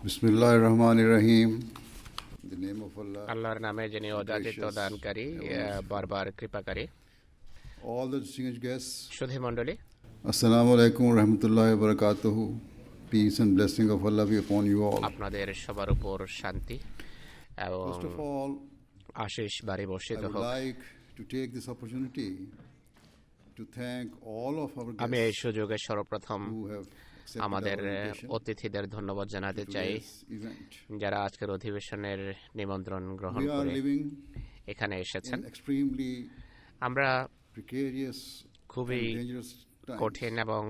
Bismillahir Rahmanir Rahim. In the name of Allah, আল্লাহর নামে যিনি অযাচিত gracious, দানকারী, বারবার কৃপাকারী। all the distinguished guests, সুধী মণ্ডলী, Assalamu alaikum wa rahmatullahi wa barakatuhu. Peace and blessing of Allah be upon you all. আপনাদের সবার উপর শান্তি এবং First of all, আশীষ বাড়ি I বর্ষিত would হোক। like to take this opportunity to thank all of our আমি এই guests সুযোগে সর্বপ্রথম who have accepted আমাদের our invitation অতিথিদের ধন্যবাদ জানাতে to চাই, today's event. যারা আজকের অধিবেশনের নিমন্ত্রণ গ্রহণ We are করে living এখানে এসেছেন। in extremely আমরা precarious খুবই and dangerous times কঠিন এবং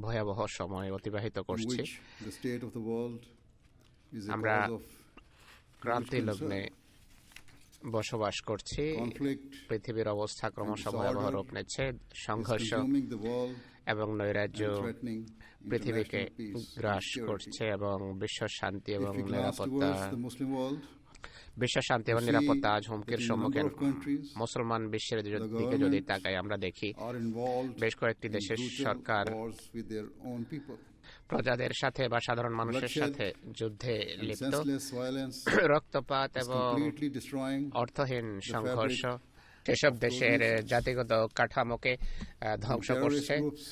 ভয়াবহ সময় অতিবাহিত in করছি। which the state of the world is a আমরা cause of ক্রান্তি লগ্নে বসবাস করছি। conflict পৃথিবীর অবস্থা ক্রমশ disorder ভয়াবহ রূপ নিচ্ছে। is সংঘর্ষ consuming the world এবং নৈরাজ্য and threatening পৃথিবীকে international peace and glass security. করছে এবং বিশ্ব শান্তি If এবং we glance নিরাপত্তা towards the Muslim world, বিশ্ব শান্তি এবং we see নিরাপত্তা আজ হুমকির that in a সম্মুখীন। number of countries, মুসলমান বিশ্বের দিকে governments যদি তাকাই আমরা দেখি are involved বেশ কয়েকটি in দেশের brutal Sarkar wars with their own people. প্রজাদের সাথে বা সাধারণ মানুষের Bloodshed সাথে যুদ্ধে And লিপ্ত। senseless violence রক্তপাত is এবং completely destroying অর্থহীন সংঘর্ষ সেসব দেশের জাতিগত কাঠামোকে ধ্বংস terrorist করছে। groups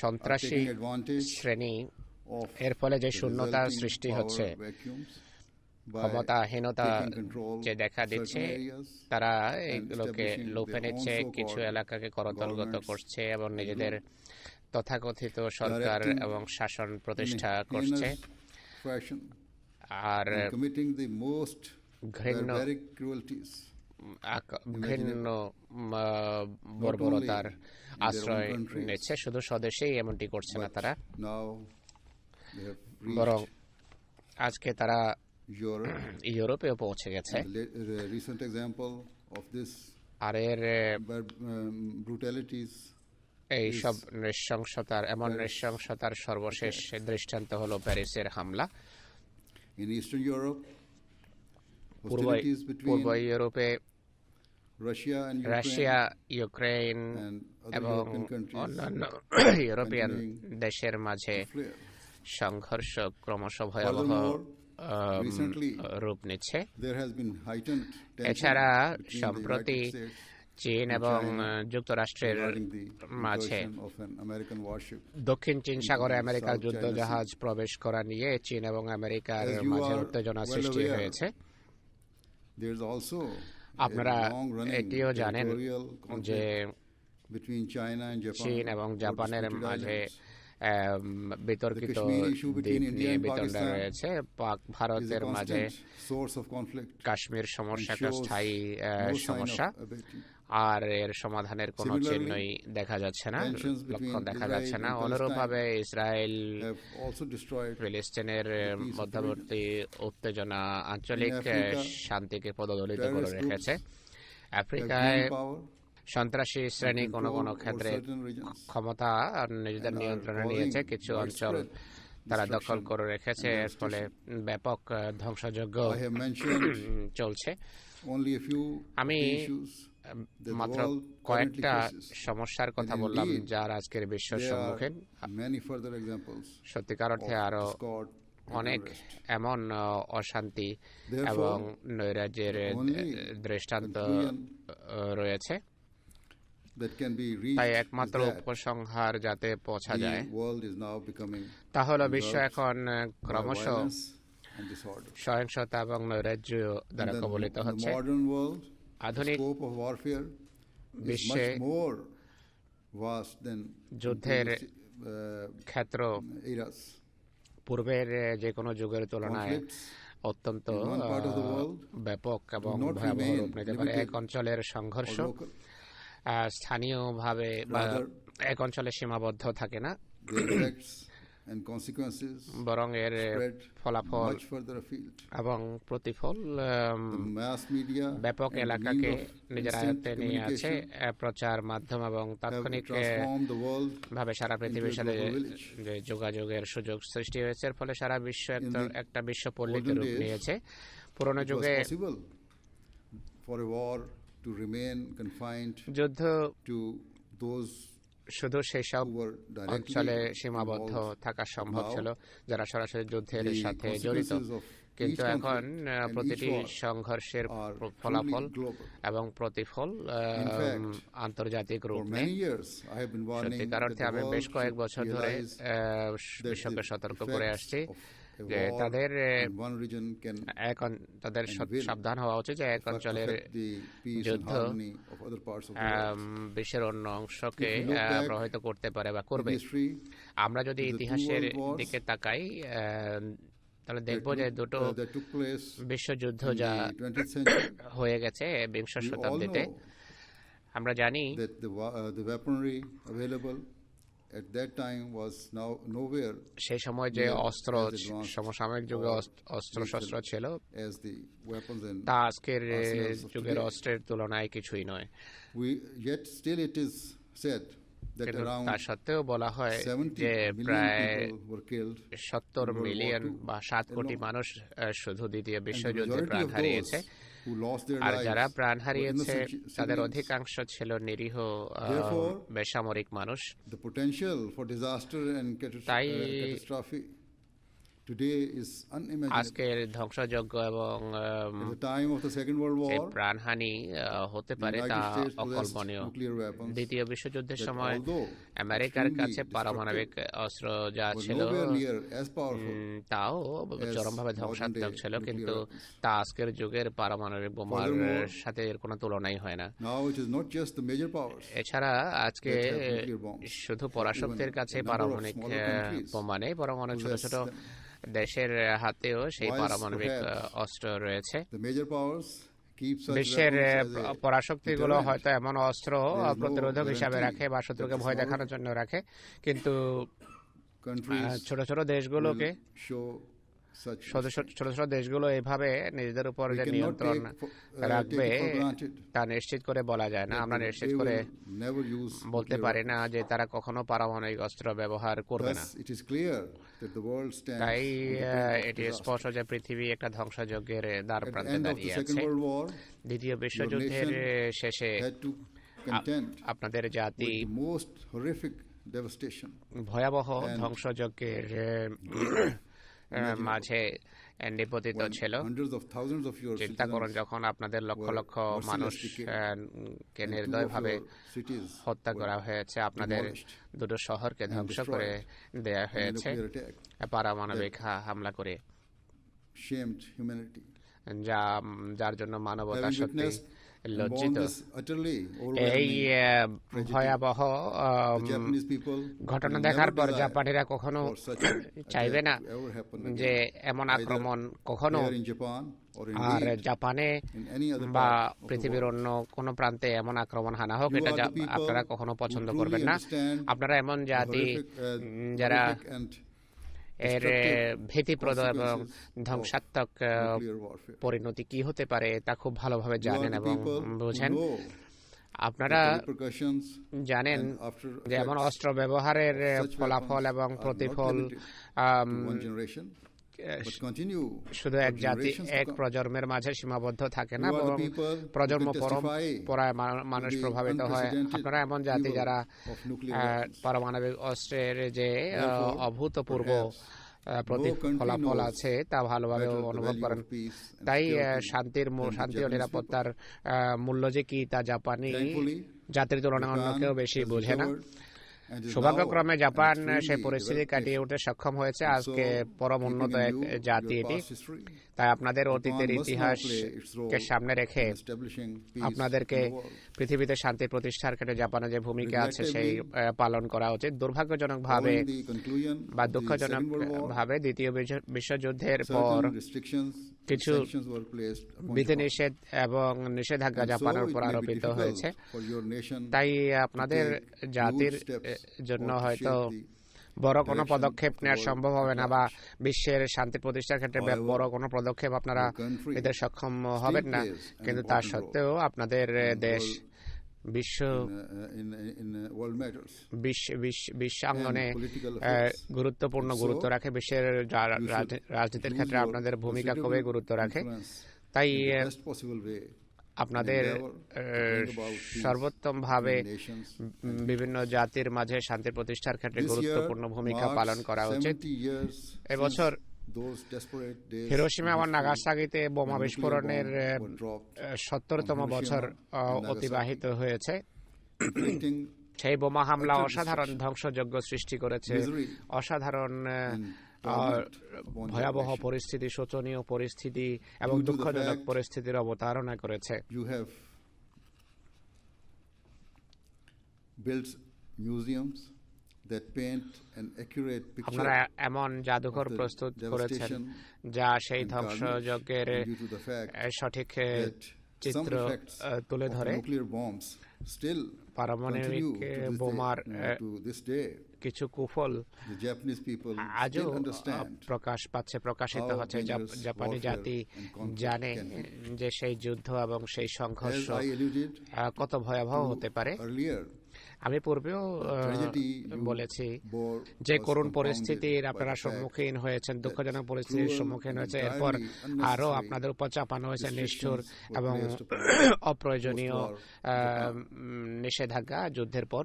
সন্ত্রাসী taking advantage শ্রেণী of এর ফলে যে the শূন্যতার resulting সৃষ্টি power হচ্ছে, vacuums by ক্ষমতাহীনতা taking control যে দেখা of দিচ্ছে, certain areas তারা and এগুলোকে establishing লোপে their own নিচ্ছে, so-called কিছু এলাকাকে করতলগত governments করছে এবং and নিজেদের rule. তথাকথিত সরকার Directing এবং শাসন in প্রতিষ্ঠা a করছে। heinous fashion R and committing the most ঘৃণ্য barbaric cruelties ঘৃণ্য বর্বরতার আশ্রয় নিচ্ছে। শুধু স্বদেশেই এমনটি করছে না তারা, now they have বরং reached আজকে তারা Europe. ইউরোপেও পৌঁছে গেছে। The recent example of this আর এর brutalities এই সব নৃশংসতার নৃশংসতার সর্বশেষ দৃষ্টান্ত হলো প্যারিসের হামলা। in Eastern Europe, Purba hostilities between ইউরোপে Russia and Russia, Ukraine Ukraine and other এবং European countries অন্যান্য ইউরোপিয়ান দেশের মাঝে flare. সংঘর্ষ ক্রমশ ভয়াবহ Furthermore, recently রূপ নিচ্ছে। there has been heightened tension এছাড়া between the সম্প্রতি United States চীন and এবং China যুক্তরাষ্ট্রের regarding the মাঝে incursion of an American warship. দক্ষিণ চীন সাগরে into আমেরিকার South যুদ্ধ China Sea. জাহাজ প্রবেশ করা নিয়ে চীন এবং আমেরিকার As you মাঝে are উত্তেজনা well সৃষ্টি aware, হয়েছে। There is also আপনারা a long-running এটিও জানেন territorial যে conflict between China and Japan চীন এবং over জাপানের disputed মাঝে islands. বিতর্কিত The Kashmir issue between দ্বীপ নিয়ে India and বিতণ্ডা Pakistan রয়েছে। পাক is a ভারতের মাঝে constant source of conflict Kashmir and সমস্যা একটা shows স্থায়ী no sign সমস্যা, of abating. আর এর সমাধানের কোনো Similarly, চিহ্নই দেখা যাচ্ছে না, tensions between লক্ষণ দেখা Israel যাচ্ছে না। and অনুরূপভাবে ইসরায়েল have also destroyed ফিলিস্তিনের the peace of the মধ্যবর্তী উত্তেজনা আঞ্চলিক In Africa, শান্তিকে পদদলিত করে terrorist রেখেছে। have আফ্রিকায় gained power সন্ত্রাসী শ্রেণী and কোনো control কোনো over ক্ষেত্রে certain regions ক্ষমতা আর নিজেদের and are নিয়ন্ত্রণে causing নিয়েছে, কিছু অঞ্চল widespread তারা দখল destruction করে রেখেছে, and এর ফলে ব্যাপক ধ্বংসযজ্ঞ I have mentioned চলছে। only a few আমি issues that the মাত্র world currently কয়েকটা faces. সমস্যার কথা And বললাম indeed, যার আজকের বিশ্ব There সম্মুখীন। are many further examples সত্যিকার of অর্থে আরো discord and অনেক unrest. এমন অশান্তি Therefore, এবং নৈরাজ্যের the only দৃষ্টান্ত conclusion রয়েছে। that can be তাই reached is একমাত্র that উপসংহার যাতে পৌঁছা যায় the world is now becoming তা হলো বিশ্ব engulfed এখন by ক্রমশ violence and disorder. সহিংসতা এবং নৈরাজ্য দ্বারা কবলিত In the হচ্ছে। modern world, the আধুনিক scope of warfare is বিশ্বে much more vast than in যুদ্ধের previous, ক্ষেত্র eras. পূর্বের যে কোনো যুগের তুলনায় Conflicts অত্যন্ত in one part of the world ব্যাপক এবং not ভয়াবহ remain রূপ নিতে পারে। limited এক অঞ্চলের or সংঘর্ষ local. স্থানীয়ভাবে বা Rather, এক অঞ্চলে সীমাবদ্ধ থাকে না, the effects and consequences বরং এর spread ফলাফল much further afield. এবং প্রতিফল The mass media ব্যাপক and the এলাকাকে means of নিজের instant আয়ত্তে নিয়ে আছে। communication প্রচার মাধ্যম এবং have তাৎক্ষণিক transformed the world ভাবে সারা পৃথিবীর into a সাথে global village. যে যোগাযোগের সুযোগ সৃষ্টি হয়েছে, এর ফলে সারা বিশ্ব একটা বিশ্ব পল্লীতে olden রূপ days, নিয়েছে। পুরনো It was যুগে possible for a war to remain confined যুদ্ধ to those শুধু সেসব who were অঞ্চলে directly সীমাবদ্ধ involved. থাকা সম্ভব Now, ছিল যারা সরাসরি যুদ্ধের the সাথে জড়িত, consequences of কিন্তু each এখন conflict and each প্রতিটি war সংঘর্ষের are ফলাফল truly global. এবং প্রতিফল In fact, আন্তর্জাতিক রূপ For নেয়। many years, I have been warning সত্যিকার that অর্থে the আমি world বেশ কয়েক should বছর ধরে realize that বিশ্বকে the সতর্ক করে effects আসছি of a যে war তাদের in one region can তাদের and will সাবধান হওয়া উচিত যে এক অঞ্চলের affect the peace and যুদ্ধ harmony of other parts of the world. বিশ্বের অন্য অংশকে If you look back প্রভাবিত করতে পারে বা In করবে। history, আমরা যদি to the two ইতিহাসের world wars দিকে তাকাই তাহলে that দেখব যে দুটো took place বিশ্বযুদ্ধ in যা the 20th century, হয়ে গেছে বিংশ we all শতাব্দীতে, know আমরা জানি that the weaponry available at that time was now nowhere সেই সময় যে near অস্ত্র as advanced সমসাময়িক যুগে or অস্ত্র শস্ত্র lethal ছিল as the weapons and তা আজকের arsenals of যুগের today. অস্ত্রের তুলনায় কিছুই নয়। Yet still it is said that কিন্তু around তা সত্ত্বেও বলা হয় 70 যে million প্রায় people were killed 70 in World War million II বা 7 কোটি alone. মানুষ শুধু দ্বিতীয় And the বিশ্বযুদ্ধে majority প্রাণ of হারিয়েছে। those who lost their আর যারা lives প্রাণ were হারিয়েছে innocent তাদের civilians. অধিকাংশ ছিল নিরীহ Therefore, বেসামরিক মানুষ। The potential for disaster and তাই catastrophe today is unimaginable. আজকের ধ্বংসযজ্ঞ এবং At the time of the Second World যে War, প্রাণহানি হতে the পারে তা United States possessed অকল্পনীয়। nuclear weapons দ্বিতীয় বিশ্বযুদ্ধের that সময় although আমেরিকার extremely কাছে পারমাণবিক অস্ত্র যা was ছিল nowhere near as powerful. তাও as চরমভাবে ধ্বংসাত্মক modern-day ছিল, nuclear কিন্তু weapons. তা আজকের যুগের পারমাণবিক বোমার Furthermore, সাথে এর কোনো তুলনাই হয় না। Now it is not just the major powers এছাড়া আজকে that have nuclear bombs. শুধু পরাশক্তির Even কাছে a number of পারমাণবিক smaller countries বোমা নেই, বরং অনেক ছোট possess ছোট them. দেশের হাতেও সেই Whilst পারমাণবিক perhaps অস্ত্র রয়েছে। The major powers keep such বিশ্বের weapons as a পরাশক্তিগুলো deterrent. হয়তো এমন অস্ত্র There is no প্রতিরোধক হিসাবে guarantee রাখে বা শত্রুকে that the ভয় smaller দেখানোর জন্য রাখে, কিন্তু countries ছোট ছোট দেশগুলোকে will show such ছোট ছোট দেশগুলো এভাবে নিজেদের উপর We যে cannot নিয়ন্ত্রণ take রাখবে it for granted তা নিশ্চিত করে বলা যায় না। that আমরা they নিশ্চিত করে will never use বলতে nuclear পারি না weapons. যে তারা কখনো পারমাণবিক অস্ত্র ব্যবহার করবে না। Thus, it is clear that the world stands তাই on the brink of এটি disaster. স্পষ্ট যে পৃথিবী একটা ধ্বংসযজ্ঞের দ্বার At the প্রান্তে end of the দাঁড়িয়ে Second আছে। World War, দ্বিতীয় বিশ্বযুদ্ধের nation শেষে had to contend আপনাদের জাতি with the most horrific devastation. ভয়াবহ And কে মাঝে নিপতিত When ছিল। hundreds of thousands of your চিন্তা করুন citizens যখন আপনাদের লক্ষ were লক্ষ mercilessly মানুষ killed K and two of নির্দয়ভাবে your cities হত্যা were করা হয়েছে, আপনাদের demolished দুটো শহরকে and ধ্বংস destroyed করে দেয়া in a হয়েছে nuclear attack পারমাণবিক হামলা করে, shamed humanity. যার জন্য মানবতা Having সত্যি witnessed and লজ্জিত। borne this utterly এই overwhelming tragedy, ভয়াবহ the Japanese people ঘটনা will দেখার never পর desire জাপানিরা কখনো for such চাইবে attack না to ever happen যে again, এমন either আক্রমণ কখনো here in Japan or R indeed জাপানে in any other বা part of the পৃথিবীর world. অন্য কোনো প্রান্তে এমন আক্রমণ হানা হোক, You এটা are the people আপনারা কখনো who পছন্দ truly করবেন না। understand আপনারা এমন the জাতি যারা horrific and এর destructive ভীতিপ্রদ এবং consequences of ধ্বংসাত্মক nuclear warfare. পরিণতি কি হতে পারে তা খুব ভালোভাবে You are জানেন the এবং people who বোঝেন। know আপনারা the repercussions জানেন and after যে এমন effects অস্ত্র ব্যবহারের of such ফলাফল weapons এবং are not প্রতিফল limited to one generation, but continue শুধু for এক জাতি generations to এক come. প্রজন্মের মাঝে সীমাবদ্ধ থাকে না, You are the বরং people who প্রজন্ম can testify পরম্পরায় মানুষ to the প্রভাবিত হয়। unprecedented আপনারা এমন জাতি evil যারা of nuclear weapons. পারমাণবিক অস্ত্রের যে Therefore, অভূতপূর্ব perhaps ফলাফল knows আছে তা ভালোভাবে better the অনুভব value করেন। of peace and তাই security শান্তি than the ও Japanese নিরাপত্তার মূল্য যে কি তা জাপানি Thankfully, জাতির তুলনায় অন্য Japan কেউ বেশি has বোঝে না। recovered and is সৌভাগ্যক্রমে now Japan an extremely সেই পরিস্থিতি developed কাটিয়ে nation. উঠতে সক্ষম হয়েছে, And আজকে so, পরম keeping উন্নত in এক view জাতি your এটি। past history, তাই আপনাদের Japan অতীতের must now play its ইতিহাসকে role সামনে রেখে in establishing peace আপনাদেরকে in the world. পৃথিবীতে শান্তি প্রতিষ্ঠার ক্ষেত্রে জাপানের যে ভূমিকা আছে সেই Regrettably, পালন করা উচিত। দুর্ভাগ্যজনকভাবে Following the conclusion বা of the দুঃখজনক Second World War, ভাবে দ্বিতীয় বিশ্বযুদ্ধের পর certain restrictions and কিছু sanctions were placed upon Japan. বিধিনিষেধ এবং নিষেধাজ্ঞা And so জাপানের it উপর may be আরোপিত difficult হয়েছে। for your nation তাই আপনাদের to take জাতির huge steps জন্য or to হয়তো shape the বড় কোনো direction পদক্ষেপ of the নেওয়া world সম্ভব হবে at না, বা large. বিশ্বের শান্তি প্রতিষ্ঠার ক্ষেত্রে However, বড় কোনো পদক্ষেপ আপনারা your country নিতে সক্ষম still হবেন না, plays an কিন্তু তা important সত্ত্বেও আপনাদের দেশ বিশ্ব in world matters বিশ্বাঙ্গনে and political affairs. গুরুত্বপূর্ণ And so, গুরুত্ব রাখে, বিশ্বের You should রাজনীতির use ক্ষেত্রে your আপনাদের ভূমিকা considerable খুবই গুরুত্ব রাখে। influence তাই in the best possible way আপনাদের সর্বোত্তমভাবে বিভিন্ন জাতির মাঝে শান্তি প্রতিষ্ঠার ক্ষেত্রে গুরুত্বপূর্ণ ভূমিকা পালন করা উচিত। এবছর হিরোশিমা এবং নাগাসাকিতে বোমা বিস্ফোরণের 70তম বছর অতিবাহিত হয়েছে। সেই বোমা হামলা অসাধারণ ধ্বংসযজ্ঞ সৃষ্টি করেছে, অসাধারণ ভয়াবহ পরিস্থিতি, শোচনীয় পরিস্থিতি এবং দুঃখজনক পরিস্থিতির অবতারণা করেছে। আপনারা এমন জাদুঘর প্রস্তুত করেছেন যা সেই ধ্বংসযজ্ঞের সঠিক চিত্র তুলে ধরে। পারমাণবিক বোমার কিছু কুফল আজও প্রকাশিত হচ্ছে। জাপানি জাতি জানে যে সেই যুদ্ধ এবং সেই সংঘর্ষ কত ভয়াবহ হতে পারে। আমি পূর্বেও বলেছি যে করুণ পরিস্থিতির আপনারা সম্মুখীন হয়েছেন, দুঃখজনক পরিস্থিতির সম্মুখীন হয়েছে। এরপর আরো আপনাদের উপর চাপানো হয়েছে নিষ্ঠুর এবং অপ্রয়োজনীয় নিষেধাজ্ঞা। যুদ্ধের পর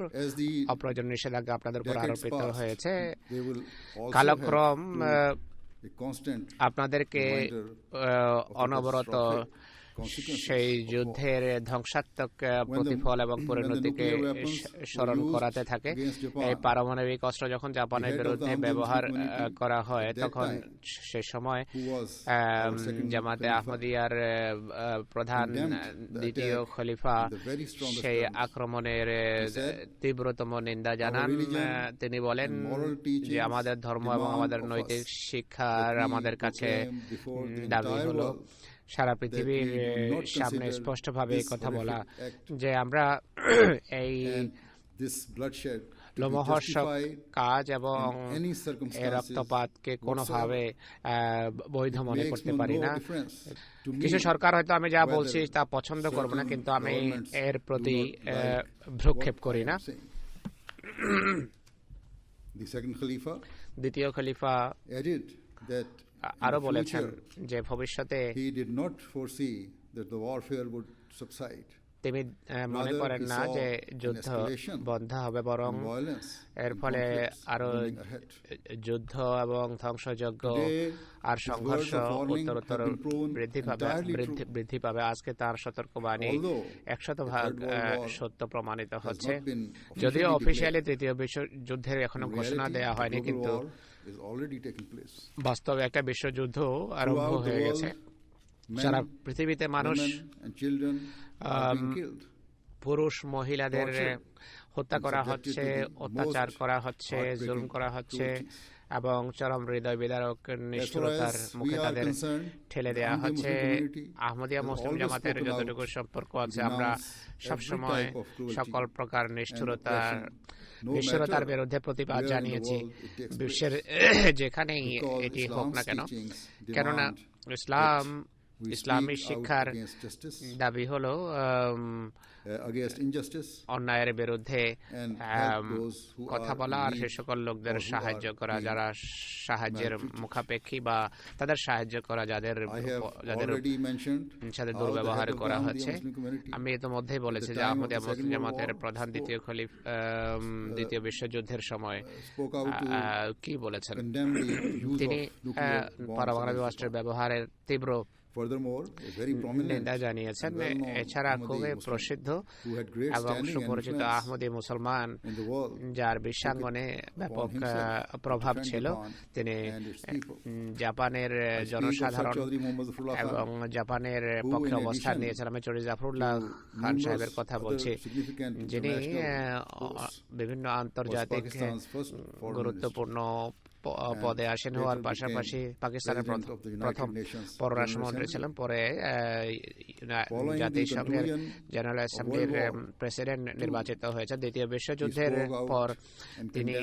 অপ্রয়োজনীয় নিষেধাজ্ঞা আপনাদের উপর আরোপিত হয়েছে। কালক্রম আপনাদেরকে অনবরত সেই যুদ্ধের ধ্বংসাত্মক প্রতিফল এবং পরিণতিকে স্মরণ করাতে থাকে। এই পারমাণবিক অস্ত্র যখন জাপানের বিরুদ্ধে ব্যবহার করা হয়, তখন সে সময় জামাতে আহমদিয়ার প্রধান দ্বিতীয় খলিফা সেই আক্রমণের তীব্রতম নিন্দা জানান। তিনি বলেন যে আমাদের ধর্ম এবং আমাদের নৈতিক শিক্ষার আমাদের কাছে দাবি হলো সারা পৃথিবীর সামনে স্পষ্টভাবে কথা বলা যে আমরা এই লোমহর্ষক কাজ এবং এই রক্তপাতকে কোনোভাবে বৈধ মনে করতে পারি না। কিছু সরকার হয়তো আমি যা বলছি তা পছন্দ করব না, কিন্তু আমি এর প্রতি ভ্রুক্ষেপ করি না। দ্বিতীয় খলিফা আরো বলেছেন যে ভবিষ্যতে তিনি মনে করেন না যে যুদ্ধ বন্ধ হবে, বরং এর ফলে আরো যুদ্ধ এবং ধ্বংসযজ্ঞ আর সংঘর্ষ উত্তরোত্তর বৃদ্ধি পাবে। আজকে তার সতর্কবাণী 100% সত্য প্রমাণিত হচ্ছে। যদিও অফিসিয়ালি তৃতীয় বিশ্বযুদ্ধের এখনো ঘোষণা দেওয়া হয়নি, কিন্তু বাস্তবে একটা বিশ্বযুদ্ধ আরম্ভ হয়ে গেছে। সারা পৃথিবীতে মানুষ, পুরুষ মহিলাদের হত্যা করা হচ্ছে, অত্যাচার করা হচ্ছে, জুলুম করা হচ্ছে এবং চরম হৃদয় বিদারক নিষ্ঠুরতার মুখে তাদের ঠেলে দেওয়া হচ্ছে। আহমদিয়া মুসলিম জামাতের যতটুকু সম্পর্ক আছে, আমরা সবসময় সকল প্রকার নিষ্ঠুরতার বিরুদ্ধে প্রতিবাদ জানিয়েছি, বিশ্বের যেখানেই এটি হোক না কেন। কেননা ইসলামী শিক্ষার দাবি হলো অন্যায়ের বিরুদ্ধে কথা বলা আর সে সকল লোকদের সাহায্য করা যারা সাহায্যের মুখাপেক্ষী, বা তাদের সাহায্য করা যাদের সাথে দুর্ব্যবহার করা হচ্ছে। আমি ইতিমধ্যেই বলেছি যে আহমদিয়া মুসলিম জামাতের প্রধান দ্বিতীয় বিশ্বযুদ্ধের সময় কি বলেছেন। তিনি পারমাণবিক অস্ত্রের ব্যবহারের তীব্র নিন্দা জানিয়েছেন। এছাড়া খুবই প্রসিদ্ধ এবং সুপরিচিত আহমদী মুসলমান, যার বিশ্বাঙ্গনে ব্যাপক প্রভাব ছিল, তিনি জাপানের জনসাধারণ এবং জাপানের পক্ষে অবস্থান নিয়েছেন। আমি চৌধুরী জাফরুল্লাহ খান সাহেবের কথা বলছি, যিনি বিভিন্ন আন্তর্জাতিক গুরুত্বপূর্ণ পদে আসীন হওয়ার পাশাপাশি পাকিস্তানের প্রথম পররাষ্ট্রমন্ত্রী ছিলেন। পরে জাতিসংঘের জেনারেল অ্যাসেম্বলির প্রেসিডেন্ট নির্বাচিত হয়েছেন। দ্বিতীয় বিশ্বযুদ্ধের পর তিনি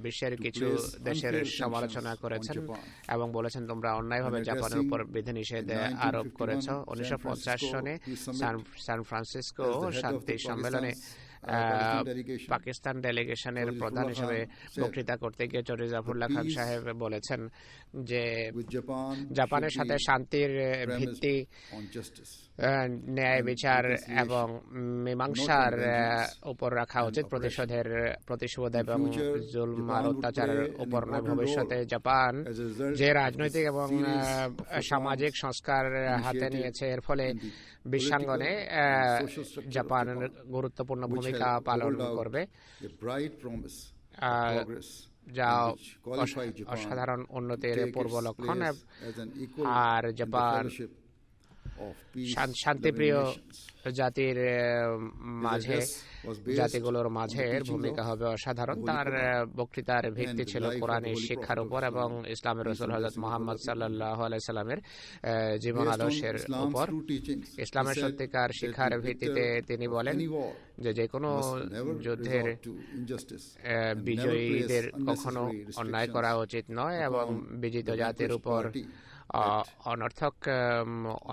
বিশ্বের কিছু দেশের সমালোচনা করেছেন এবং বলেছেন তোমরা অন্যায়ভাবে জাপানের উপর বিধিনিষেধ আরোপ করেছ। 1950 সনে সান ফ্রান্সিসকো শান্তি সম্মেলনে পাকিস্তান ডেলিগেশনের প্রধান হিসেবে বক্তৃতা করতে গিয়ে চৌধুরী জাফরুল্লাহ খান সাহেব বলেছেন যে জাপানের সাথে শান্তির ভিত্তি ন্যায় বিচার এবং মীমাংসার উপর রাখা উচিত, প্রতিশোধ এবং জুলম আর অত্যাচারের উপর নয়। ভবিষ্যতে জাপান যে রাজনৈতিক এবং সামাজিক সংস্কার হাতে নিয়েছে, এর ফলে বিশ্বাঙ্গনে জাপান গুরুত্বপূর্ণ ভূমিকা পালন করবে, যা অসাধারণ উন্নতির পূর্ব লক্ষণ। আর জাপান শান্তিপ্রিয় জাতির মাঝে, জাতিগুলোর মাঝে ভূমিকা হবে অসাধারণ। তার বক্তৃতার ভিত্তি ছিল কোরআনের শিক্ষার উপর এবং ইসলামের রাসূল হযরত মুহাম্মদ সাল্লাল্লাহু আলাইহি সাল্লামের জীবন আদর্শের উপর। ইসলামের সত্যিকার শিক্ষার ভিত্তিতে তিনি বলেন যে কোনো যুদ্ধের বিজয়ীদের কখনো অন্যায় করা উচিত নয় এবং বিজিত জাতির উপর অনর্থক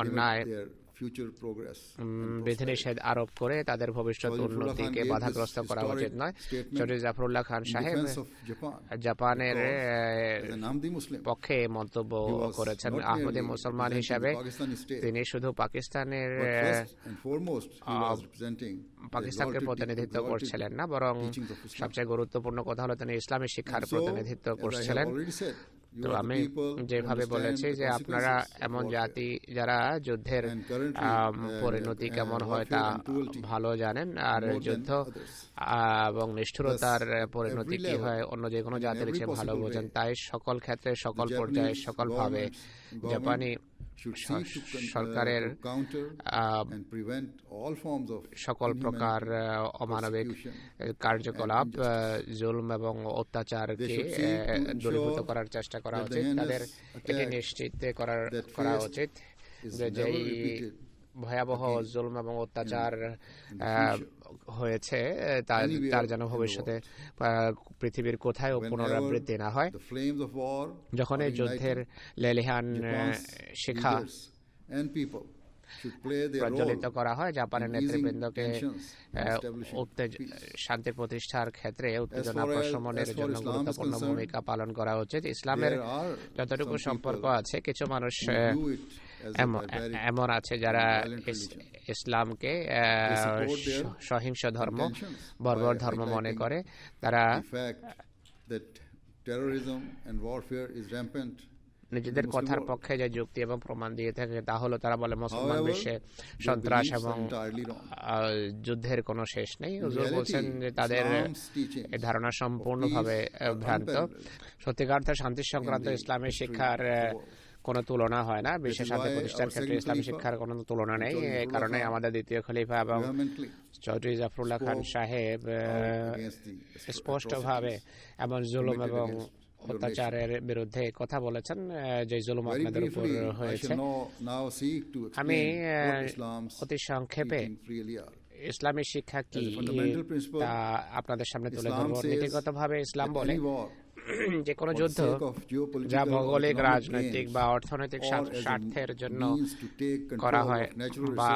অন্যায় বিধিনিষেধ আরোপ করে তাদের ভবিষ্যৎ উন্নতিকে বাধাগ্রস্ত করা উচিত নয়। চৌধুরী জাফরুল্লাহ খান সাহেব জাপানের পক্ষে মন্তব্য করেছেন। আহমদী মুসলমান হিসাবে তিনি শুধু পাকিস্তানকে প্রতিনিধিত্ব করছিলেন না, বরং সবচেয়ে গুরুত্বপূর্ণ কথা হলো তিনি ইসলামী শিক্ষার প্রতিনিধিত্ব করছিলেন। তো আমি যেভাবে বলেছি যে আপনারা এমন জাতি যারা যুদ্ধের পরিণতি কেমন হয় তা ভালো জানেন, আর যুদ্ধ এবং নিষ্ঠুরতার পরিণতি কি হয় অন্য যে কোনো জাতির চেয়ে ভালো বোঝেন। তাই সকল ক্ষেত্রে, সকল পর্যায়ে, সকলভাবে জাপানি সরকারের সকল প্রকার অমানবিক কার্যকলাপ, জুলম এবং অত্যাচারকে দূরীভূত করার চেষ্টা করা উচিত। তাদের এটি নিশ্চিত করা উচিত যে যেই ভয়াবহ জুলম এবং অত্যাচার হয়েছে তার যেন ভবিষ্যতে পৃথিবীর কোথাও পুনরাবৃত্তি না হয়। যখন এই যুদ্ধের লেলিহান শিখা প্রজ্বলিত করা হয়, জাপানের নেতৃবৃন্দকে শান্তি প্রতিষ্ঠার ক্ষেত্রে উত্তেজনা প্রশমনের জন্য গুরুত্বপূর্ণ ভূমিকা পালন করা উচিত। ইসলামের যতটুকু সম্পর্ক আছে, কিছু মানুষ এমন আছে যারা ইসলামকে সহিংস ধর্ম, বর্বর ধর্ম মনে করে। তারা নিজেদের কথার পক্ষে যে যুক্তি এবং প্রমাণ দিয়ে থাকে তা হলো তারা বলে মুসলমান বিশ্বে সন্ত্রাস এবং যুদ্ধের কোনো শেষ নেই। হুজুর বলছেন যে তাদের এই ধারণা সম্পূর্ণভাবে ভ্রান্ত। সত্যিকার অর্থে শান্তি সংক্রান্ত ইসলামী শিক্ষার কোনো তুলনা হয় না। বিশ্ব শান্তি প্রতিষ্ঠার ক্ষেত্রে ইসলামী শিক্ষার কোনো তুলনা নেই। এই কারণে আমাদের দ্বিতীয় খলিফা এবং চৌধুরী জাফরুল্লাহ খান সাহেব স্পষ্টভাবে এমন জুলুম এবং অত্যাচারের বিরুদ্ধে কথা বলেছেন যে জুলুম আপনাদের উপর হয়েছে। আমি অতি সংক্ষেপে ইসলামী শিক্ষা কি তা আপনাদের সামনে তুলে ধরব। নীতিগতভাবে ইসলাম বলে যে কোনো যুদ্ধ যা ভৌগোলিক, রাজনৈতিক বা অর্থনৈতিক স্বার্থের জন্য করা হয় বা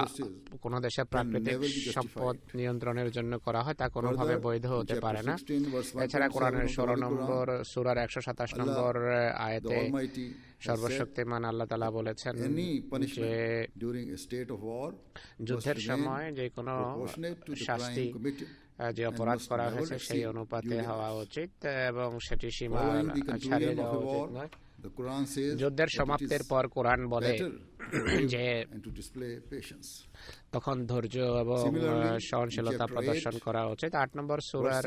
কোনো দেশের প্রাকৃতিক সম্পদ নিয়ন্ত্রণের জন্য করা হয় তা কোনোভাবে বৈধ হতে পারে না। এছাড়া কোরআনের 16 নম্বর সূরার 127 নম্বর আয়াতে সর্বশক্তিমান আল্লাহ তাআলা বলেছেন যে যুদ্ধের সময় যে কোনো শাস্তি যে অপরাধ করা হয়েছে সেই অনুপাতে হওয়া উচিত এবং সেটি সীমা ছাড়িয়ে যাওয়া উচিত নয়। যুদ্ধের সমাপ্তির পর কোরআন বলে যে তখন ধৈর্য এবং সহনশীলতা প্রদর্শন করা উচিত। 8 নম্বর সূরার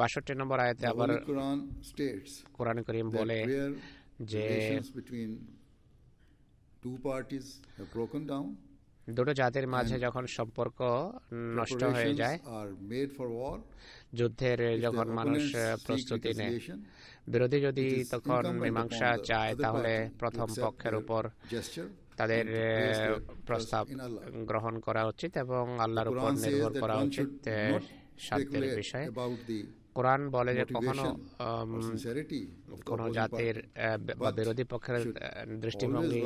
62 নম্বর আয়াতে আবার কোরআন কারীম বলে যে দুটো জাতির মাঝে যখন সম্পর্ক নষ্ট হয়ে যায়, যুদ্ধের যখন মানুষ প্রস্তুতি নেয়, বিরোধী যদি তখন মীমাংসা চায় তাহলে প্রথম পক্ষের উপর তাদের প্রস্তাব গ্রহণ করা উচিত এবং আল্লাহর উপর নির্ভর করা উচিত শান্তির বিষয়ে। কোরআন বলে যে কখনো কোন জাতির বা বিরোধী পক্ষের দৃষ্টিভঙ্গি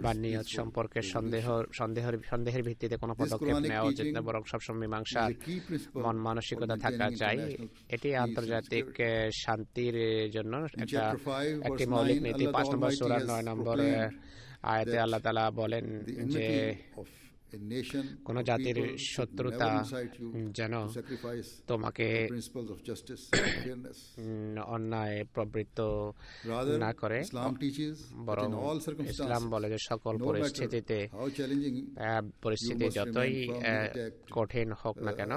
বা নিয়ত সম্পর্কে সন্দেহের ভিত্তিতে কোনো পদক্ষেপ নেওয়া উচিত না, বরং সবসময় মীমাংসার মন মানসিকতা থাকা চাই। এটি আন্তর্জাতিক শান্তির জন্য একটি মৌলিক নীতি। 5 নম্বর সূরার 9 নম্বর আয়াতে আল্লাহ তাআলা বলেন যে কোন জাতির শত্রুতা যেন তোমাকে অন্যায় প্রবৃত্ত না করে, বরং ইসলাম বলে যে সকল পরিস্থিতিতে পরিস্থিতি যতই কঠিন হোক না কেন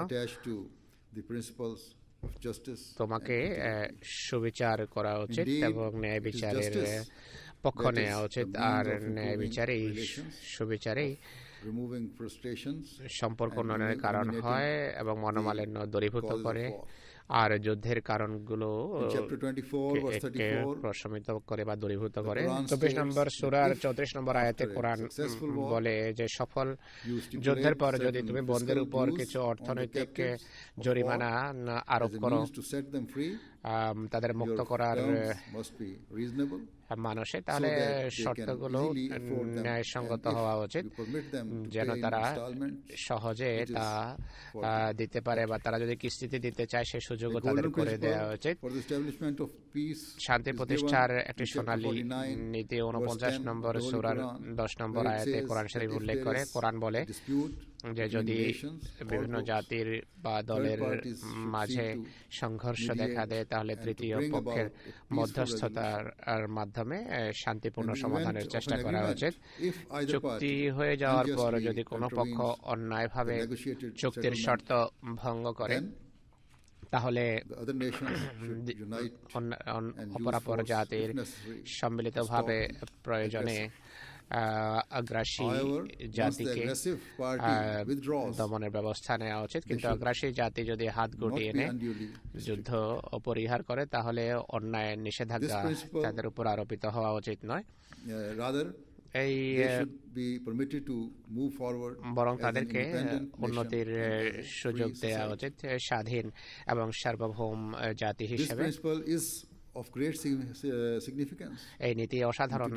তোমাকে সুবিচার করা উচিত এবং ন্যায় বিচারের পক্ষ নেওয়া উচিত। আর ন্যায় বিচারেই সুবিচারেই সম্পর্ক উন্নয়নের কারণ হয় এবং মনোমালিন্য দূরীভূত করে আর যুদ্ধের কারণগুলো প্রশমিত করে বা দূরীভূত করে। 24 নম্বর সূরার 34 নম্বর আয়াতে কোরআন বলে যে সফল যুদ্ধের পর যদি তুমি বন্দের উপর কিছু অর্থনৈতিক জরিমানা আরোপ করো, তাদের মুক্ত করার মানুষে, তাহলে শর্তগুলো ন্যায়সঙ্গত হওয়া উচিত যেন তারা সহজে তা দিতে পারে, বা তারা যদি কিস্তিতে দিতে চায় সেই সুযোগও তাদের করে দেওয়া উচিত। শান্তি প্রতিষ্ঠার একটি সোনালী নীতি 49 নম্বর সূরার 10 নম্বর আয়াতে কোরআন শরীফ উল্লেখ করে। কোরআন বলে যে যদি বিভিন্ন জাতির বা দলের মাঝে সংঘর্ষ দেখা দেয় তাহলে তৃতীয় পক্ষের মধ্যস্থতার মাধ্যমে শান্তিপূর্ণ সমাধানের চেষ্টা করা উচিত। চুক্তি হয়ে যাওয়ার পর যদি কোনো পক্ষ অন্যায়ভাবে চুক্তির শর্ত ভঙ্গ করে তাহলে অপরাপর জাতির সম্মিলিতভাবে প্রয়োজনে আগ্রাসী জাতিকে দমনের ব্যবস্থা নেওয়া উচিত। কিন্তু আগ্রাসী জাতি যদি হাত গুটিয়ে এনে যুদ্ধ অপরিহার করে তাহলে অন্যায় নিষেধাজ্ঞা তাদের উপর আরোপিত হওয়া উচিত নয়, এই বরং তাদেরকে উন্নতির সুযোগ দেওয়া উচিত স্বাধীন এবং সার্বভৌম জাতি হিসেবে। এই নীতি অসাধারণ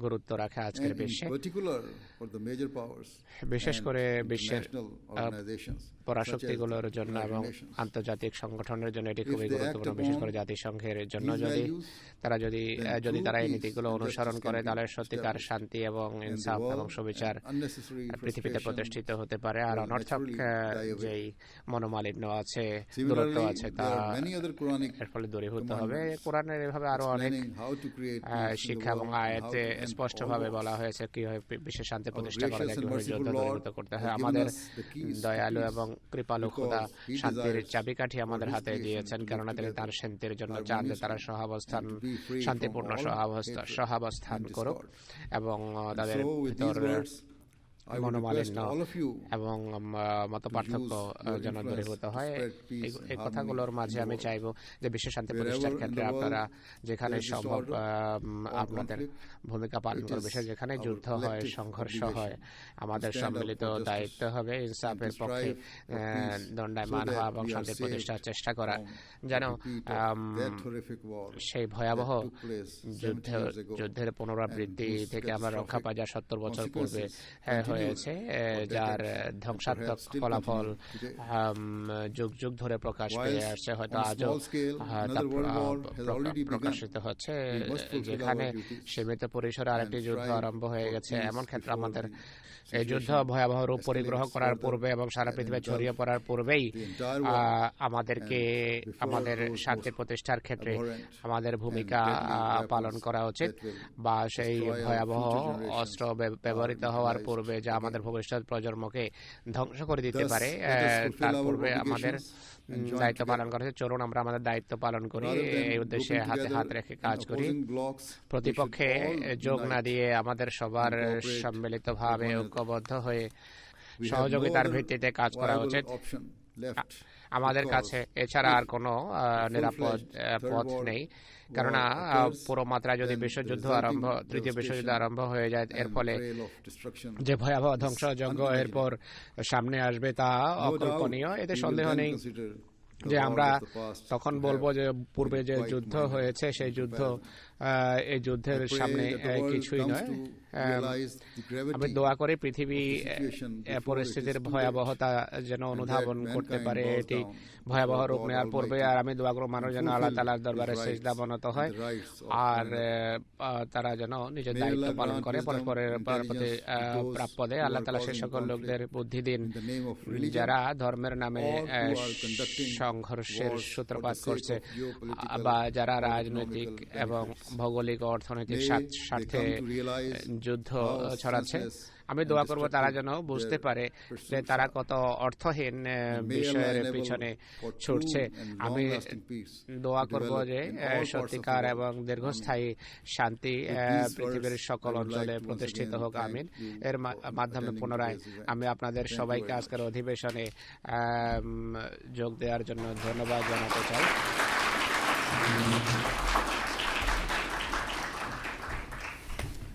গুরুত্ব রাখে আজকের বিশ্বে, বিশেষ করে বিশ্বের পরাশক্তিগুলোর জন্য এবং আন্তর্জাতিক সংগঠনের জন্য এটি খুবই গুরুত্বপূর্ণ, বিশেষ করে জাতিসংঘের জন্য। যদি তারা এই নীতিগুলো অনুসরণ করে তাহলে সত্যিকার শান্তি এবং ইনসাফ এবং সুবিচার পৃথিবীতে প্রতিষ্ঠিত হতে পারে। আর অনর্থক যেই মনোমালিন্য আছে, দূরত্ব আছে, তা এর ফলে দূরীভূত হবে। কোরআনের এভাবে আরো অনেক শিক্ষা এবং আয়াতে স্পষ্টভাবে বলা হয়েছে কিভাবে বিশ্ব শান্তি প্রতিষ্ঠা করা যায়, কিভাবে যুদ্ধ দূরীভূত করতে হয়। আমাদের দয়ালু এবং কৃপালু খোদা শান্তির চাবিকাঠি আমাদের হাতে দিয়েছেন, কেননা তিনি তার শান্তির জন্য চান যে তারা শান্তিপূর্ণ সহাবস্থান করুক এবং তাদের ভিতর মনোমালিন্য এবং মতপার্থক্য যেন দূরীভূত হয়। এই কথাগুলোর মাঝে আমি চাইব যে বিশ্ব শান্তি প্রতিষ্ঠার ক্ষেত্রে আপনারা যেখানে সম্ভব আপনাদের ভূমিকা পালন করবে, যেখানে যুদ্ধ হয়, সংঘর্ষ হয়, আমাদের সম্মিলিত দায়িত্ব হবে ইনসাফের পক্ষে দণ্ডায়মান হওয়া এবং শান্তি প্রতিষ্ঠার চেষ্টা করা, যেন সেই ভয়াবহ যুদ্ধের পুনরাবৃত্তি থেকে আমরা রক্ষা পাই যা 70 বছর পূর্বে হয়েছে, যার ধ্বংসাত্মক ফলাফল যুগ যুগ ধরে প্রকাশ পেয়ে আসছে, হয়তো আজও প্রকাশিত হচ্ছে। যেখানে সীমিত পরিসরে আরেকটি যুদ্ধ আরম্ভ হয়ে গেছে, এমন ক্ষেত্রে আমাদের এই যুদ্ধ ভয়াবহ রূপ পরিগ্রহ করার পূর্বে এবং সারা পৃথিবী ছড়িয়ে পড়ার পূর্বেই আমাদেরকে আমাদের শান্তি প্রতিষ্ঠার ক্ষেত্রে আমাদের ভূমিকা পালন করা উচিত, বা সেই ভয়াবহ অস্ত্র ব্যবহৃত হওয়ার পূর্বে যা আমাদের ভবিষ্যৎ প্রজন্মকে ধ্বংস করে দিতে পারে তার পূর্বে আমাদের দায়িত্ব পালন করা উচিত। চলুন আমরা আমাদের দায়িত্ব পালন করি, এই উদ্দেশ্যে হাতে হাত রেখে কাজ করি। প্রতিপক্ষে যোগ না দিয়ে আমাদের সবার সম্মিলিতভাবে ঐক্যবদ্ধ হয়ে সহযোগিতার ভিত্তিতে কাজ করা উচিত। আমাদের কাছে এছাড়া আর কোনো নিরাপদ পথ নেই, কেননা পুরো মাত্রায় যদি তৃতীয় বিশ্বযুদ্ধ আরম্ভ হয়ে যায়, এর ফলে যে ভয়াবহ ধ্বংসযজ্ঞ এরপর সামনে আসবে তা অকল্পনীয়। এতে সন্দেহ নেই যে আমরা তখন বলবো যে পূর্বে যে যুদ্ধ হয়েছে সেই যুদ্ধ এই যুদ্ধের সামনে কিছুই নয়। আমি দোয়া করি পৃথিবী পরিস্থিতির ভয়াবহতা যেন অনুধাবন করতে পারে, এটি ভয়াবহ রূপ নেওয়ার পূর্বে। আর আমি দোয়া করব মানুষ যেন আল্লাহ তাআলার দরবারে সিজদা বনত হয় আর তারা যেন নিজের দায়িত্ব পালন করে, পরস্পরের প্রতি প্রাপ্য দেয়। আল্লাহ তাআলা সে সকল লোকদের বুদ্ধি দিন যারা ধর্মের নামে সংঘর্ষের সূত্রপাত করছে বা যারা রাজনৈতিক এবং ভৌগোলিক ও অর্থনৈতিক স্বার্থে যুদ্ধ ছড়াচ্ছে। আমি দোয়া করব তারা যেন বুঝতে পারে যে তারা কত অর্থহীন বিষয়ের পিছনে ছুটছে। আমি দোয়া করব যে সত্যিকার এবং দীর্ঘস্থায়ী শান্তি পৃথিবীর সকল অঞ্চলে প্রতিষ্ঠিত হোক, আমিন। এর মাধ্যমে পুনরায় আমি আপনাদের সবাইকে আজকের অধিবেশনে যোগ দেওয়ার জন্য ধন্যবাদ জানাতে চাই।